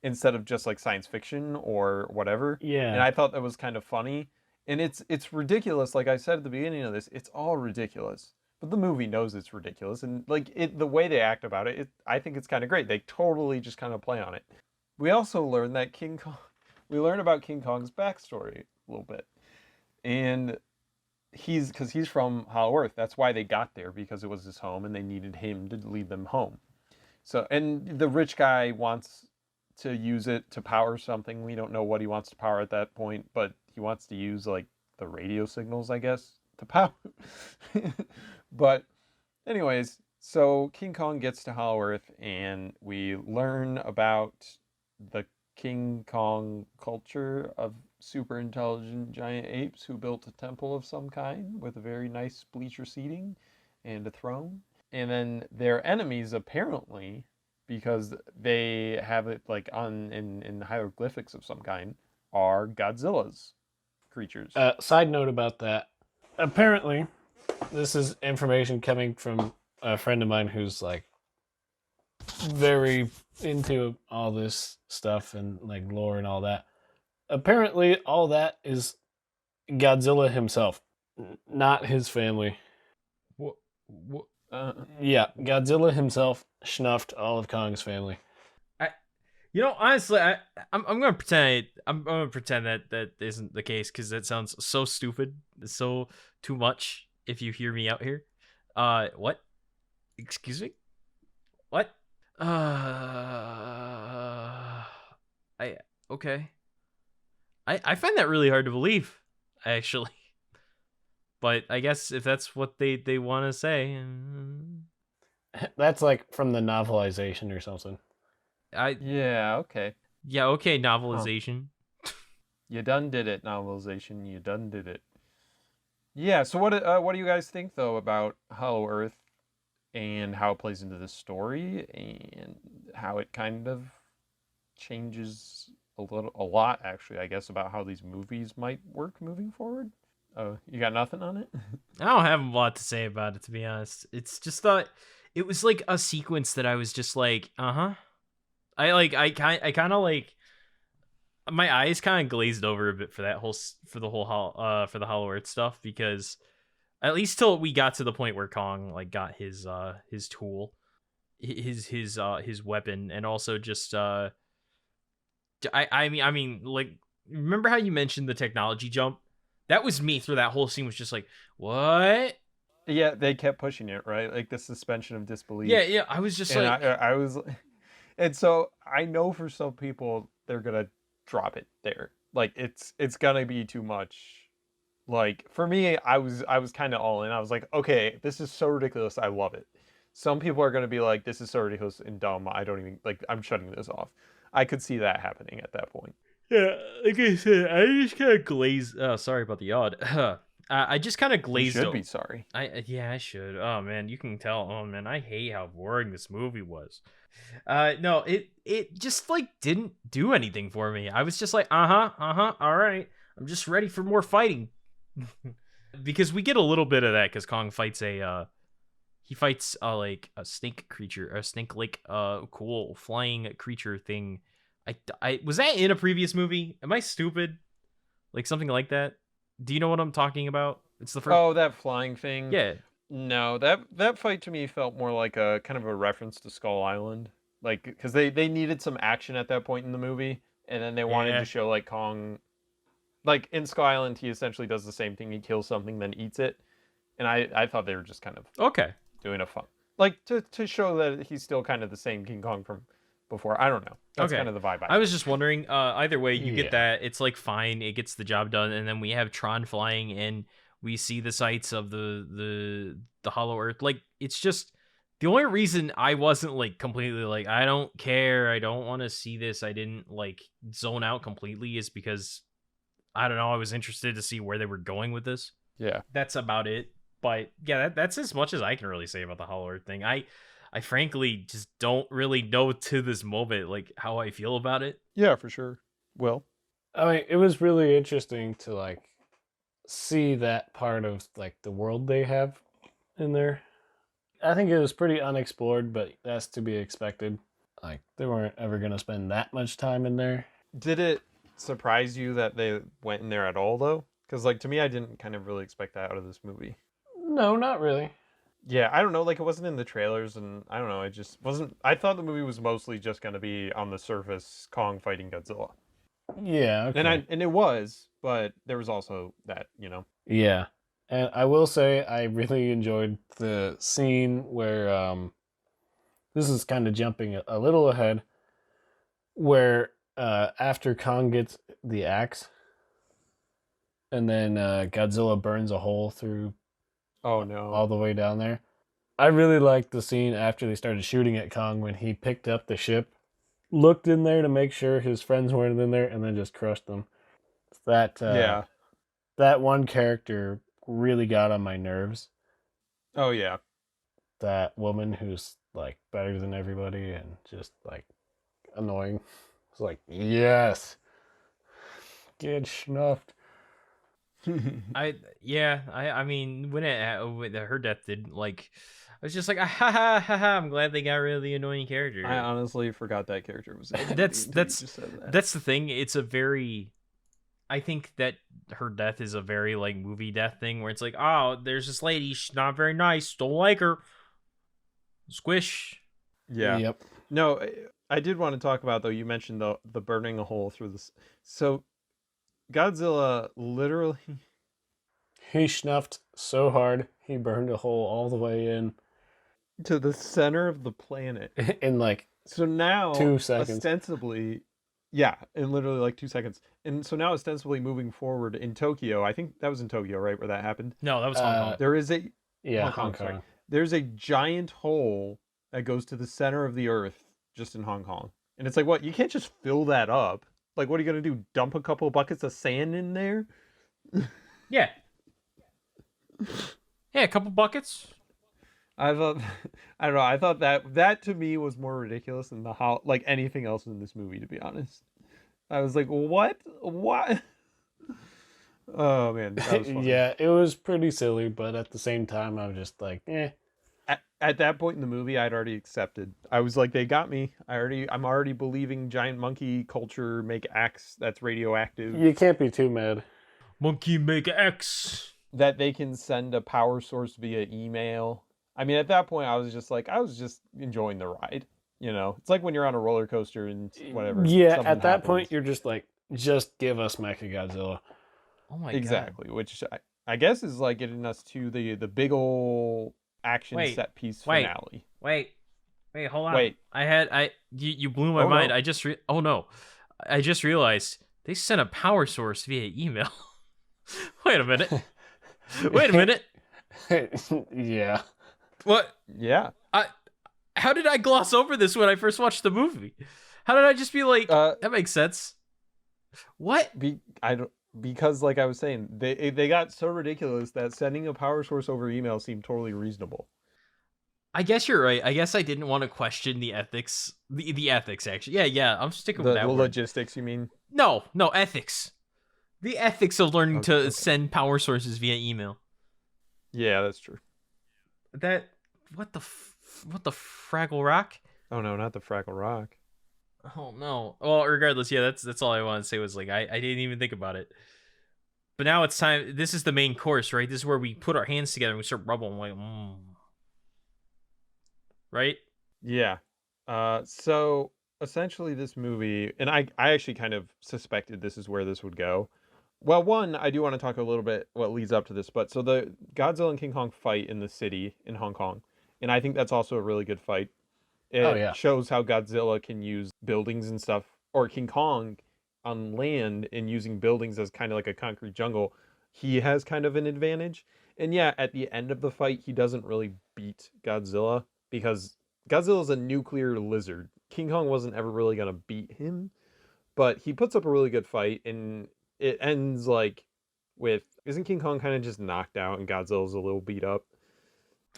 instead of just like science fiction or whatever. And Yeah. I thought that was kind of funny. And it's ridiculous. Like I said at the beginning of this, it's all ridiculous. But the movie knows it's ridiculous, and like the way they act about it, I think it's kind of great. They totally just kind of play on it. We also learn that King Kong. We learn about King Kong's backstory a little bit, and because he's from Hollow Earth. That's why they got there, because it was his home, and they needed him to lead them home. So, and the rich guy wants to use it to power something. We don't know what he wants to power at that point, but he wants to use like the radio signals, I guess, to power. But anyways, so King Kong gets to Hollow Earth, and we learn about the King Kong culture of super intelligent giant apes who built a temple of some kind with a very nice bleacher seating and a throne. And then their enemies, apparently, because they have it like in hieroglyphics of some kind, are Godzilla's creatures. Side note about that. Apparently, this is information coming from a friend of mine who's like very into all this stuff and like lore and all that. Apparently, all that is Godzilla himself, not his family. What? What? Yeah, Godzilla himself snuffed all of Kong's family. Honestly, I'm gonna pretend that isn't the case because that sounds so stupid, so too much. If you hear me out here, what? Excuse me, what? I okay. I find that really hard to believe, actually. But I guess if that's what they want to say, That's like from the novelization or something. Yeah, okay. Yeah, okay, Huh. novelization. You done did it, novelization. You done did it. Yeah, so what do you guys think though about Hollow Earth and how it plays into the story and how it kind of changes a lot actually, I guess, about how these movies might work moving forward? Oh, you got nothing on it? I don't have a lot to say about it, to be honest. It's just thought it was like a sequence that I was just like, I kind of like my eyes kind of glazed over a bit for that for the whole for the Hollow Earth stuff, because at least till we got to the point where Kong like got his tool, his weapon, and also just I mean like, remember how you mentioned the technology jump? That was me through that whole scene, was just like, what? Yeah, they kept pushing it, right? Like the suspension of Yeah, disbelief. yeah. I was just And like, I was, and so I know for some people they're gonna drop it there. Like it's gonna be too much. Like for me, I was kind of all in. I was like, okay, this is so ridiculous. I love it. Some people are gonna be like, this is so ridiculous and dumb. I don't even like. I'm shutting this off. I could see that happening at that point. Yeah, like I said, I just kind of glazed. Sorry about the odd. I just kind of You glazed. should be sorry. I should. Oh man, you can tell. Oh man, I hate how boring this movie was. No, it just like didn't do anything for me. I was just like, all right. I'm just ready for more fighting. Because we get a little bit of that because Kong fights he fights like a snake creature, a snake like cool flying creature thing. I was that in a previous movie? Am I stupid? Like something like that? Do you know what I'm talking about? It's the first. Oh, that flying thing. Yeah. No, that fight to me felt more like a kind of a reference to Skull Island, like because they needed some action at that point in the movie, and then they wanted Yeah. to show like Kong, like in Skull Island, he essentially does the same thing. He kills something, then eats it, and I thought they were just kind of Okay. doing a fun, like to show that he's still kind of the same King Kong from before. I don't know. That's Okay. kind of the vibe. I was just wondering. Either way, you Yeah. get that. It's like fine. It gets the job done, and then we have Tron flying, and we see the sights of the Hollow Earth. Like it's just the only reason I wasn't like completely like I don't care. I don't want to see this. I didn't like zone out completely is because I don't know. I was interested to see where they were going with this. Yeah. That's about it. But yeah, that's as much as I can really say about the Hollow Earth thing. I frankly just don't really know to this moment like how I feel about it. Yeah, for sure. Well, I mean, it was really interesting to like see that part of like the world they have in there. I think it was pretty unexplored, but that's to be expected. Like they weren't ever gonna spend that much time in there. did it surprise you that they went in there at all though? Because like to me, I didn't kind of really expect that out of this movie. No, not really. Yeah, I don't know. Like, it wasn't in the trailers, and I don't know. It just wasn't. I thought the movie was mostly just gonna be on the surface, Kong fighting Godzilla, Yeah, okay. and it was, but there was also that, Yeah. And I will say I really enjoyed the scene where this is kind of jumping a little ahead where after Kong gets the axe and then Godzilla burns a hole through Oh no. all the way down there. I really liked the scene after they started shooting at Kong when he picked up the ship, looked in there to make sure his friends weren't in there, and then just crushed them. That Yeah. that one character really got on my nerves. Oh yeah. That woman who's like better than everybody and just like annoying. It's like, yes, get snuffed. I mean when her death did like I was just like ha ha ha ha. I'm glad they got rid of the annoying character. I honestly forgot that character was in it That's- until you that's- just said that. That's the thing. It's a very I think that her death is a very like movie death thing where it's like, oh, there's this lady, she's not very nice, don't like her. Squish. Yeah. Yep. No, I did want to talk about though. You mentioned the burning a hole through this. So Godzilla literally. He snuffed so hard he burned a hole all the way in To the center of the planet. in like So now, 2 seconds. ostensibly, yeah, in literally like 2 seconds. And so now, ostensibly moving forward in Tokyo, I think that was in Tokyo, right, where that happened. No, that was Hong Kong. There is a yeah, Hong Hong Kong, sorry. Kong. There's a giant hole that goes to the center of the earth just in Hong Kong, and it's like, what? You can't just fill that up. Like, what are you gonna do? Dump a couple of buckets of sand in there? Yeah. Yeah, a couple buckets. I thought, I don't know. I thought that to me was more ridiculous than like anything else in this movie. To be honest, I was like, what? What? Oh man, that was funny. Yeah, it was pretty silly, but at the same time, I was just like, eh. At that point in the movie, I'd already accepted. I was like, they got me. I'm already believing giant monkey culture make axe that's radioactive. You can't be too mad. Monkey make X. That they can send a power source via email. I mean, at that point, I was just enjoying the ride. It's like when you're on a roller coaster and whatever. Yeah, something at that happens. point, you're just like, just give us Mechagodzilla. Oh my Exactly, which I guess is like getting us to the big ol' action Wait, set piece wait. finale. god. Wait, hold on. Wait. You blew my Oh, mind. no. Oh no. I just realized they sent a power source via email. Wait a minute. Wait a minute. Yeah. What? Yeah. How did I gloss over this when I first watched the movie? How did I just be like, that makes sense? What? Because like I was saying, they got so ridiculous that sending a power source over email seemed totally reasonable. I guess you're right. I guess I didn't want to question the ethics. The ethics, actually. Yeah. I'm sticking with that The word. logistics, you mean? No, ethics. The ethics of learning to Okay. send power sources via email. Yeah, that's true. What the Fraggle Rock? Oh no, not the Fraggle Rock. Oh no. Well, regardless, yeah, that's all I wanted to say was like I didn't even think about it. But now it's time. This is the main course, right? This is where we put our hands together and we start rubbing like, right? Yeah. So essentially this movie, and I actually kind of suspected this is where this would go. Well, one, I do want to talk a little bit what leads up to this, but so the Godzilla and King Kong fight in the city in Hong Kong, and I think that's also a really good fight. It shows how Godzilla can use buildings and stuff, or King Kong on land and using buildings as kind of like a concrete jungle. He has kind of an advantage. And yeah, at the end of the fight, he doesn't really beat Godzilla because Godzilla's a nuclear lizard. King Kong wasn't ever really going to beat him, but he puts up a really good fight, and it ends like with, isn't King Kong kind of just knocked out and Godzilla's a little beat up?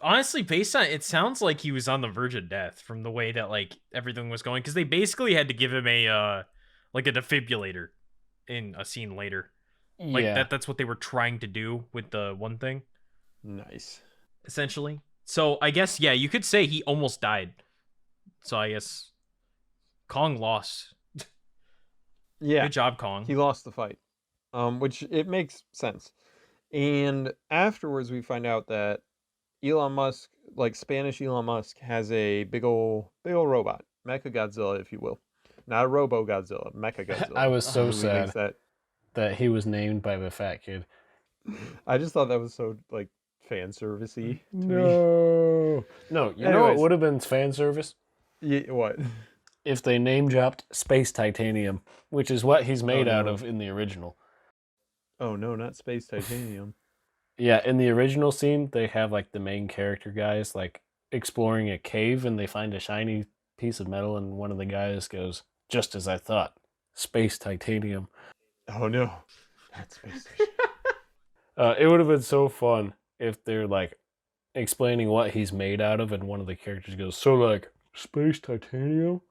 Honestly, based on it sounds like he was on the verge of death from the way that like everything was going, because they basically had to give him a like a defibrillator in a scene later. Like that's what they were trying to do with the one thing. Nice. Essentially. So I guess yeah, you could say he almost died. So I guess Kong lost. Yeah. Good job, Kong. He lost the fight. Which it makes sense. And afterwards we find out that Elon Musk, like Spanish Elon Musk, has a big ol' robot, Mecha Godzilla, if you will. Not a Robo Godzilla, Mecha Godzilla. I was so sad that that he was named by the fat kid. I just thought that was so like fan servicey to me. No, you know what would have been fan service? Yeah, what? If they name dropped Space Titanium, which is what he's made out no. of in the original. Oh no, not Space Titanium. Yeah, in the original scene, they have like the main character guys like exploring a cave and they find a shiny piece of metal and one of the guys goes, "Just as I thought, Space Titanium." Oh no, not Space Titanium. It would have been so fun if they're like explaining what he's made out of and one of the characters goes, "So like Space Titanium?"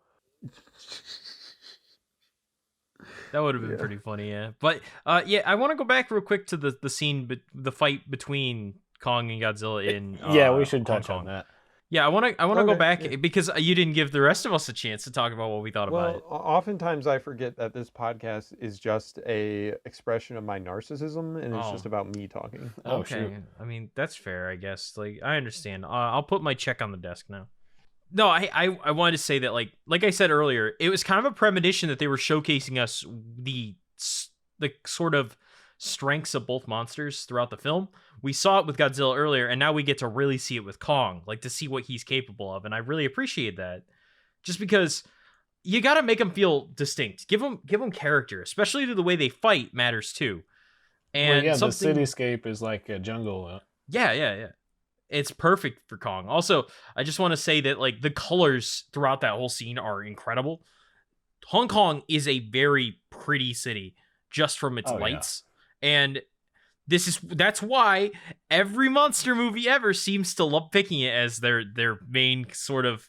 That would have been pretty funny, yeah. But yeah, I want to go back real quick to the scene, the fight between Kong and Godzilla in yeah, we should touch on that. Yeah, I want to go back because you didn't give the rest of us a chance to talk about what we thought about it. Oftentimes I forget that this podcast is just a expression of my narcissism, and it's just about me talking. Okay, shoot. I mean that's fair, I guess. Like I understand. I'll put my check on the desk now. No, I wanted to say that like I said earlier, it was kind of a premonition that they were showcasing us the sort of strengths of both monsters throughout the film. We saw it with Godzilla earlier, and now we get to really see it with Kong, like to see what he's capable of, and I really appreciate that. Just because you got to make them feel distinct, give them character, especially to the way they fight matters too. And the cityscape is like a jungle. Yeah. It's perfect for Kong. Also, I just want to say that like the colors throughout that whole scene are incredible. Hong Kong is a very pretty city just from its lights. Yeah. And that's why every monster movie ever seems to love picking it as their main sort of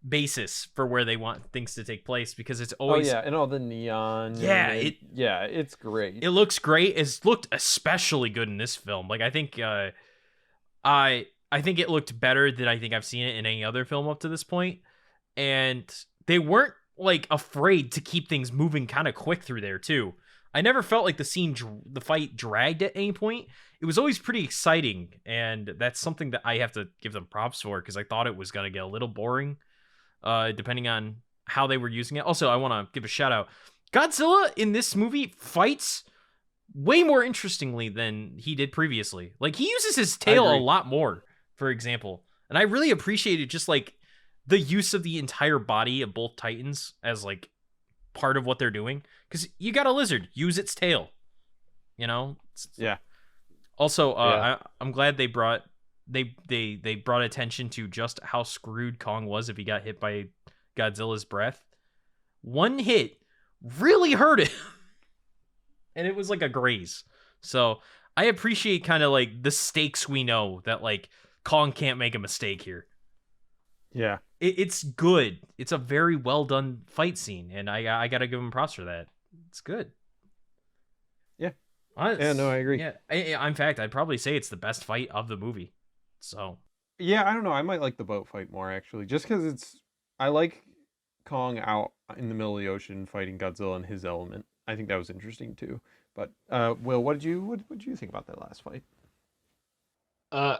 basis for where they want things to take place, because it's always and all the neon. Yeah, it's great. It looks great. It's looked especially good in this film. Like I think I think it looked better than I think I've seen it in any other film up to this point. And they weren't like afraid to keep things moving kind of quick through there too. I never felt like the fight dragged at any point. It was always pretty exciting, and that's something that I have to give them props for, because I thought it was going to get a little boring depending on how they were using it. Also, I want to give a shout out. Godzilla in this movie fights way more interestingly than he did previously. Like he uses his tail a lot more, for example. And I really appreciated just like the use of the entire body of both Titans as like part of what they're doing, because you got a lizard, use its tail, you know. Yeah. Also, Yeah. I'm glad they brought attention to just how screwed Kong was if he got hit by Godzilla's breath. One hit really hurt him, and it was like a graze. So I appreciate kind of like the stakes we know that like Kong can't make a mistake here. Yeah. It's good. It's a very well done fight scene, and I gotta give him props for that. It's good. Yeah. Yeah, no, I agree. Yeah, in fact, I'd probably say it's the best fight of the movie. So Yeah, I don't know. I might like the boat fight more actually, just because I like Kong out in the middle of the ocean fighting Godzilla in his element. I think that was interesting too. But Will, what did you think about that last fight?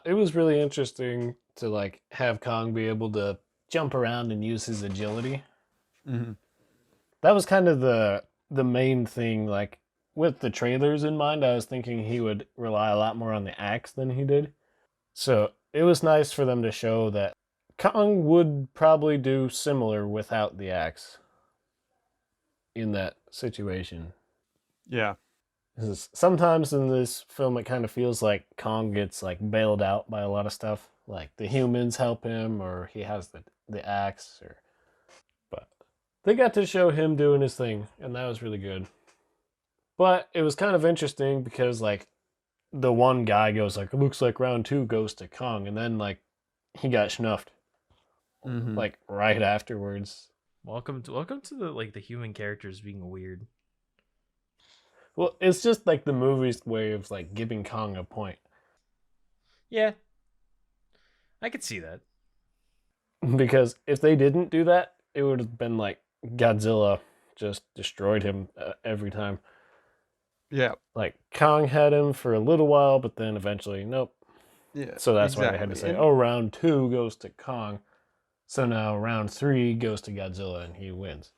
It was really interesting to like have Kong be able to jump around and use his agility. Mm-hmm. That was kind of the main thing. Like with the trailers in mind, I was thinking he would rely a lot more on the axe than he did. So it was nice for them to show that Kong would probably do similar without the axe in that situation. Yeah. Sometimes in this film, it kind of feels like Kong gets like bailed out by a lot of stuff. Like the humans help him, or he has the axe, or. But they got to show him doing his thing, and that was really good. But it was kind of interesting because like the one guy goes like, "It looks like round 2 goes to Kong," and then like he got snuffed Mm-hmm. like right afterwards. welcome to the like the human characters being weird. Well, it's just like the movie's way of like giving Kong a point. Yeah, I could see that. Because if they didn't do that, it would have been like Godzilla just destroyed him every time. Yeah. Like Kong had him for a little while, but then eventually, nope. Yeah. So that's why they had to say, And- "Oh, round 2 goes to Kong." So now round 3 goes to Godzilla, and he wins.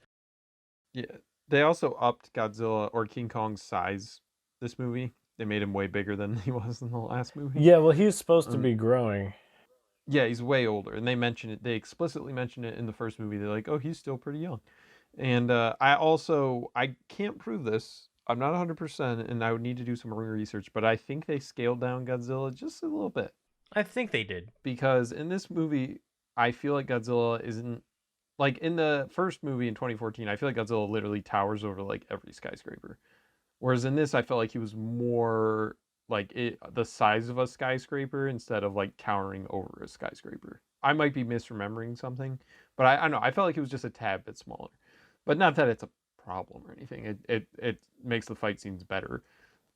Yeah. They also upped Godzilla or King Kong's size this movie. They made him way bigger than he was in the last movie. Yeah, well, he's supposed to be growing. Yeah, he's way older, and they mention it. They explicitly mention it in the first movie. They're like, "Oh, he's still pretty young." And I can't prove this. I'm not 100%, and I would need to do some more research. But I think they scaled down Godzilla just a little bit I think they did. because in this movie, I feel like Godzilla isn't like in the first movie in 2014. I feel like Godzilla literally towers over like every skyscraper, whereas in this, I felt like he was more like the size of a skyscraper instead of like towering over a skyscraper. I might be misremembering something, but I don't know. I felt like it was just a tad bit smaller, but not that it's a problem or anything. It makes the fight scenes better,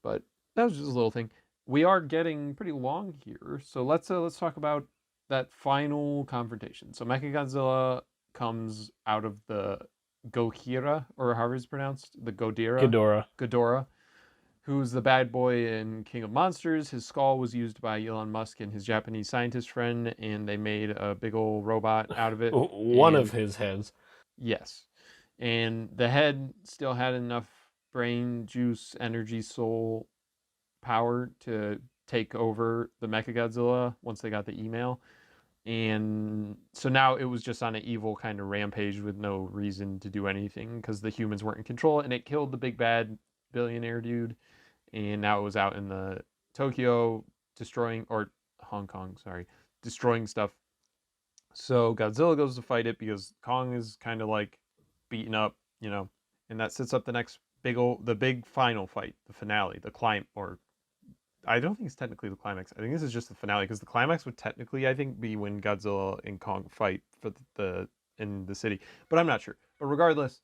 but that was just a little thing. We are getting pretty long here, so let's talk about that final confrontation. So Mechagodzilla comes out of the Gojira, or however it's pronounced, the Ghidorah, who's the bad boy in King of Monsters. His skull was used by Elon Musk and his Japanese scientist friend, and they made a big old robot out of it. One of his heads. Yes. And the head still had enough brain juice, energy, soul power to take over the Mechagodzilla once they got the email. And so now it was just on an evil kind of rampage with no reason to do anything because the humans weren't in control, and it killed the big bad billionaire dude. And now it was out in the Tokyo destroying, or Hong Kong, sorry, destroying stuff. So Godzilla goes to fight it because Kong is kind of like beaten up, and that sets up the next the big final fight, the finale, or I don't think it's technically the climax. I think this is just the finale because the climax would technically, I think, be when Godzilla and Kong fight for in the city, but I'm not sure. But regardless,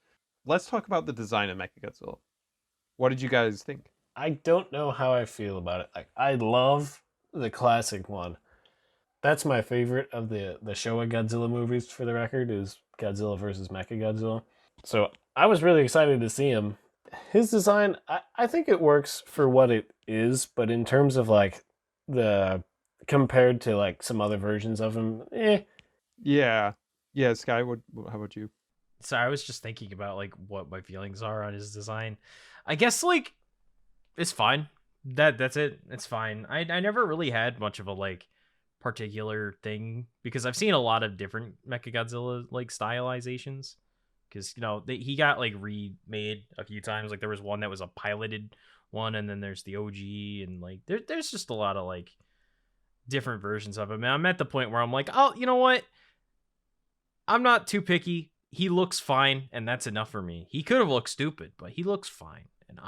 let's talk about the design of Mechagodzilla. What did you guys think? I don't know how I feel about it. Like I love the classic one. That's my favorite of the Showa Godzilla movies, for the record, is Godzilla versus Mechagodzilla. So I was really excited to see him. His design, I think it works for what it is, but in terms of like compared to like some other versions of him, Yeah. Sky, how about you? So I was just thinking about like what my feelings are on his design. I guess like it's fine. That's it. It's fine. I never really had much of a like particular thing because I've seen a lot of different Mechagodzilla like stylizations because he got like remade a few times. Like there was one that was a piloted one, and then there's the OG, and like there's just a lot of like different versions of him. And I'm at the point where I'm like, oh, you know what? I'm not too picky. He looks fine, and that's enough for me. He could have looked stupid, but he looks fine, and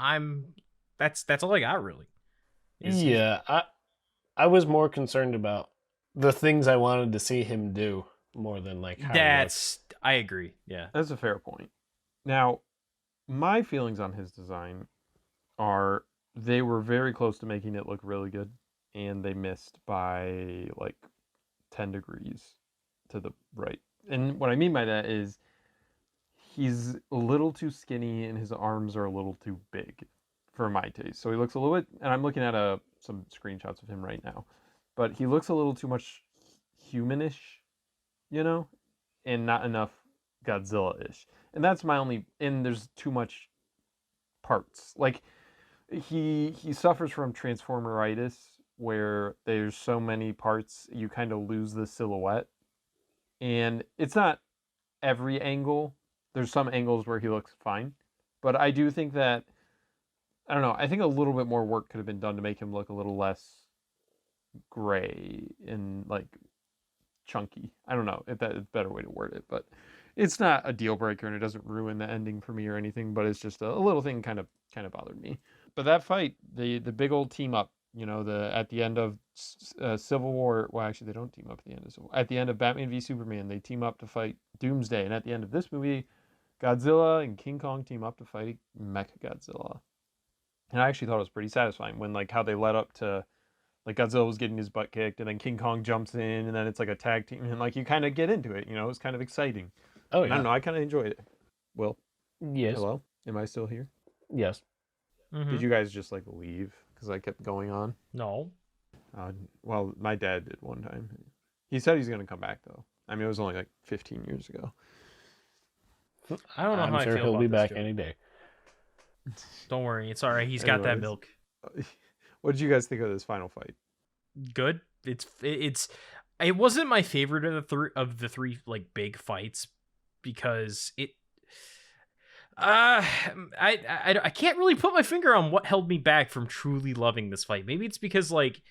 that's all I got really. Yeah, I was more concerned about the things I wanted to see him do more than like how he looks. I agree. Yeah. That's a fair point. Now, my feelings on his design are they were very close to making it look really good, and they missed by like 10 degrees to the right. And what I mean by that is he's a little too skinny and his arms are a little too big for my taste. So he looks a little bit, and I'm looking at some screenshots of him right now, but he looks a little too much humanish, and not enough Godzilla-ish. And that's my only, and there's too much parts. Like he suffers from transformeritis where there's so many parts you kind of lose the silhouette. And it's not every angle. There's some angles where he looks fine, but I do think that I don't know. I think a little bit more work could have been done to make him look a little less gray and like chunky. I don't know if that's a better way to word it, but it's not a deal breaker and it doesn't ruin the ending for me or anything. But it's just a little thing kind of bothered me. But that fight, the big old team up, at the end of Civil War. Well, actually, they don't team up at the end of Civil War. At the end of Batman v Superman, they team up to fight Doomsday, and at the end of this movie, Godzilla and King Kong team up to fight Mechagodzilla. And I actually thought it was pretty satisfying when like how they led up to like Godzilla was getting his butt kicked and then King Kong jumps in and then it's like a tag team and like you kind of get into it, it's kind of exciting. Oh And yeah. I don't know, I kind of enjoyed it. Will, Yes. hello? Am I still here? Yes. Mhm. Did you guys just like leave because I kept going on? No. Well, my dad did one time. He said he's going to come back though. I mean, it was only like 15 years ago. I don't know I'm how sure I feel he'll about be this back joke. any day. Don't worry, it's all right. He's got that Anyways. milk. What did you guys think of this final fight? Good. It wasn't my favorite of the three like big fights because I can't really put my finger on what held me back from truly loving this fight. Maybe it's because like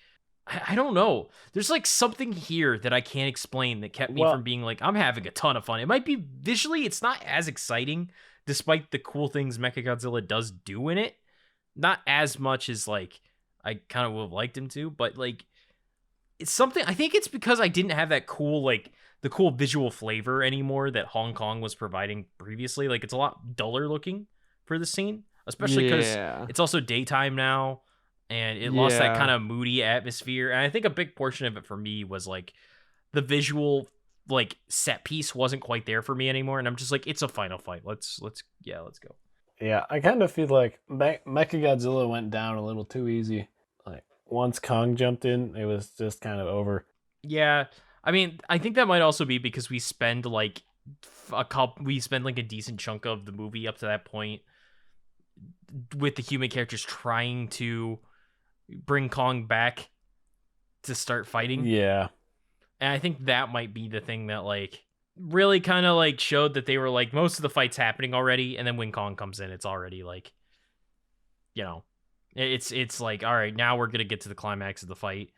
I don't know. There's like something here that I can't explain that kept me from being like I'm having a ton of fun. It might be visually it's not as exciting despite the cool things Mechagodzilla does do in it. Not as much as like I kind of would have liked him to, but like it's something I think it's because I didn't have that cool like the cool visual flavor anymore that Hong Kong was providing previously. Like it's a lot duller looking for the scene, especially because it's also daytime now and it lost that kind of moody atmosphere. And I think a big portion of it for me was like the visual like set piece wasn't quite there for me anymore. And I'm just like, it's a final fight. Let's go. Yeah, I kind of feel like Mechagodzilla went down a little too easy. Like once Kong jumped in, it was just kind of over. Yeah, I mean, I think that might also be because we spend like a decent chunk of the movie up to that point with the human characters trying to bring Kong back to start fighting. Yeah. And I think that might be the thing that like really kind of like showed that they were like most of the fight's happening already, and then when Kong comes in, it's already like, it's like all right, now we're gonna get to the climax of the fight.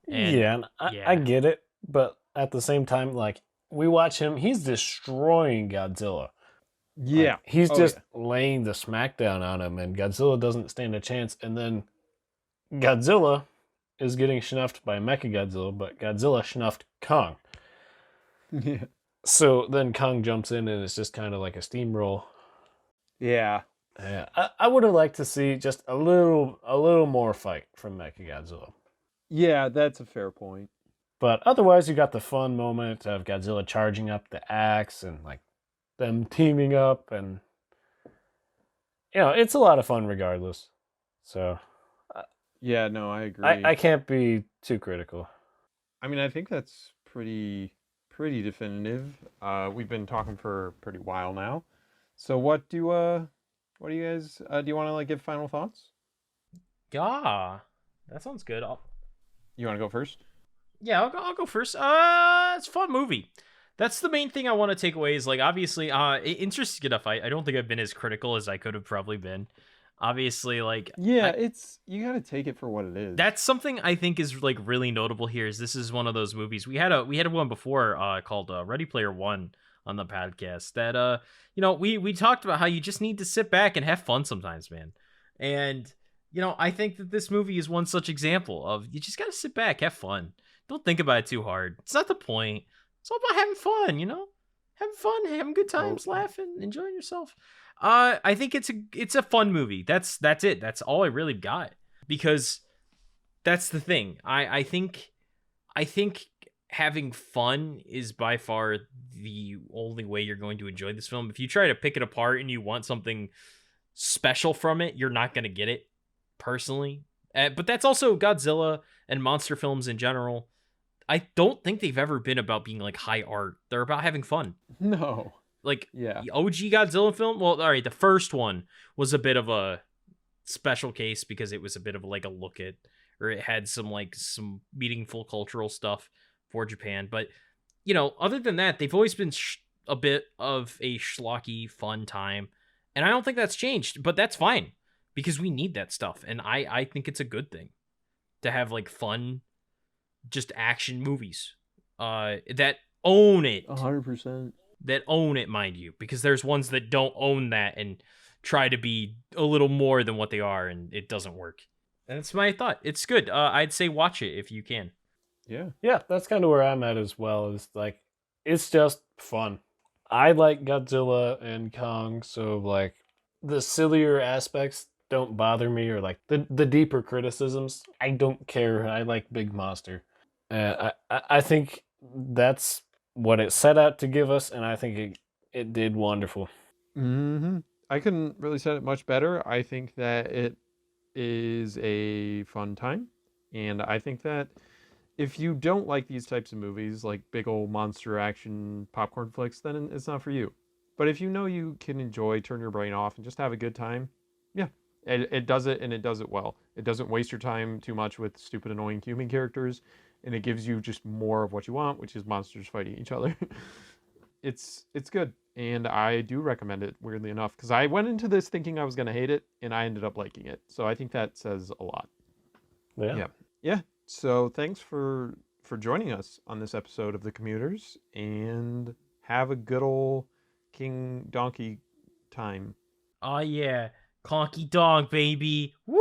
And I get it, but at the same time, like we watch him, he's destroying Godzilla. Yeah, like, he's just laying the smackdown on him, and Godzilla doesn't stand a chance. And then Godzilla is getting snuffed by Mechagodzilla, but Godzilla snuffed Kong. Yeah. So then Kong jumps in, and it's just kind of like a steamroll. Yeah. Yeah, I would have liked to see just a little more fight from Mechagodzilla. Yeah, that's a fair point. But otherwise, you got the fun moment of Godzilla charging up the axe and like them teaming up, and it's a lot of fun regardless. So Yeah, no, I agree. I can't be too critical. I mean, I think that's pretty definitive. We've been talking for a pretty while now. So what do you guys do you want to like give final thoughts? Yeah, that sounds good. You want to go first? Yeah, I'll go first. It's a fun movie. That's the main thing I want to take away is, like, obviously, interesting enough, I don't think I've been as critical as I could have probably been. Obviously, like, Yeah, it's you got to take it for what it is. that's something I think is like really notable here. Is this is one of those movies we had one before called Ready Player One on the podcast that we talked about how you just need to sit back and have fun sometimes, man. And I think that this movie is one such example of you just gotta sit back, have fun. Don't think about it too hard. It's not the point. It's all about having fun, having fun, having good times, laughing, enjoying yourself. I think it's a fun movie. That's it. That's all I really got. Because that's the thing. I think having fun is by far the only way you're going to enjoy this film. If you try to pick it apart and you want something special from it, you're not going to get it, personally. But that's also Godzilla and monster films in general. I don't think they've ever been about being like high art. They're about having fun. No. Like, Yeah. the OG Godzilla film, well, all right, the first one was a bit of a special case because it was a bit of like a look at, or it had some meaningful cultural stuff for Japan. But, other than that, they've always been a bit of a schlocky, fun time. And I don't think that's changed, but that's fine because we need that stuff. And I think it's a good thing to have like fun, just action movies that own it. 100%. That own it, mind you, because there's ones that don't own that and try to be a little more than what they are, and it doesn't work. And that's my thought. It's good. I'd say watch it if you can. Yeah. Yeah, that's kind of where I'm at as well. Is like, it's just fun. I like Godzilla and Kong, so like the sillier aspects don't bother me, or like the deeper criticisms. I don't care. I like Big Monster. I think that's what it set out to give us, and I think it did wonderful. Mm-hmm. I couldn't really said it much better. I think that it is a fun time, and I think that if you don't like these types of movies, like big old monster action popcorn flicks, then it's not for you. But if you know you can enjoy, turn your brain off, and just have a good time, yeah, it does it, and it does it well. It doesn't waste your time too much with stupid, annoying human characters, and it gives you just more of what you want, which is monsters fighting each other. It's good, and I do recommend it, weirdly enough, because I went into this thinking I was going to hate it, and I ended up liking it. So I think that says a lot. Yeah. So thanks for joining us on this episode of The Commuters, and have a good old King Donkey time. Oh yeah, Conky Dog, baby. Woo!